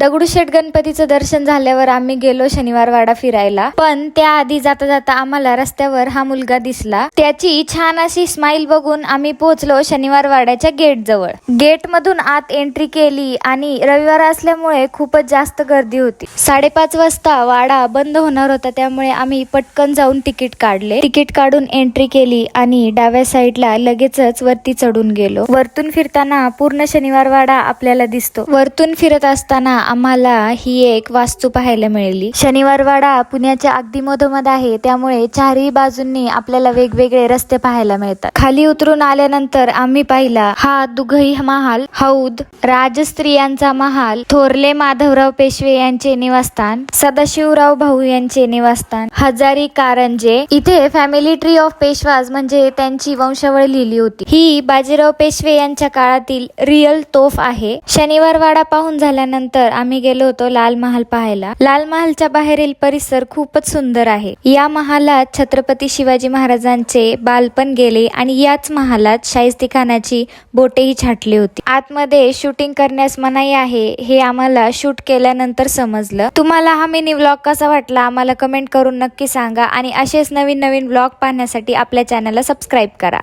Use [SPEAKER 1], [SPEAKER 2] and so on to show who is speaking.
[SPEAKER 1] दगडूशेठ गणपतीचं दर्शन झाल्यावर आम्ही गेलो शनिवार वाडा फिरायला। पण त्याआधी जाता जाता आम्हाला रस्त्यावर हा मुलगा दिसला। त्याची छान अशी स्माइल बघून आम्ही पोहोचलो शनिवार वाड्याच्या गेट जवळ। गेट मधून आत एंट्री केली आणि रविवार असल्यामुळे खूपच जास्त गर्दी होती। 5:30 वाजता वाडा बंद होणार होता, त्यामुळे आम्ही पटकन जाऊन तिकीट काढले। तिकीट काढून एंट्री केली आणि डाव्या साईडला लगेचच वरती चढून गेलो। वरतून फिरताना पूर्ण शनिवार वाडा आपल्याला दिसतो। वरतून फिरत असताना आम्हाला ही एक वास्तू पाहायला मिळाली। शनिवार वाडा पुण्याच्या अगदी मधोमध आहे, त्यामुळे चारही बाजूंनी आपल्याला वेगवेगळे रस्ते पाहायला मिळतात। खाली उतरून आल्यानंतर आम्ही पाहिला हा दुघई महाल, हौद, राजस्त्रियांचा महाल, थोरले माधवराव पेशवे यांचे निवासस्थान, सदाशिवराव भाऊ यांचे निवासस्थान, हजारी कारंजे। इथे फॅमिली ट्री ऑफ पेशवाज म्हणजे त्यांची वंशावळ लिहिली होती। ही बाजीराव पेशवे यांच्या काळातील रिअल तोफ आहे। शनिवार वाडा पाहून झाल्यानंतर आम्ही गेलो होतो लाल महाल पाहायला। लाल महालच्या बाहेरील परिसर खूपच सुंदर आहे। या महालात छत्रपती शिवाजी महाराजांचे बालपण गेले आणि याच महालात शाहिस्तेखानाची बोटेही छाटली होती। आतमध्ये शूटिंग करण्यास मनाई आहे हे आम्हाला शूट केल्यानंतर समजलं। तुम्हाला हा मिनी व्लॉग कसा वाटला आम्हाला कमेंट करून नक्की सांगा आणि असेच नवीन नवीन व्लॉग पाहण्यासाठी आपल्या चॅनलला सबस्क्राईब करा।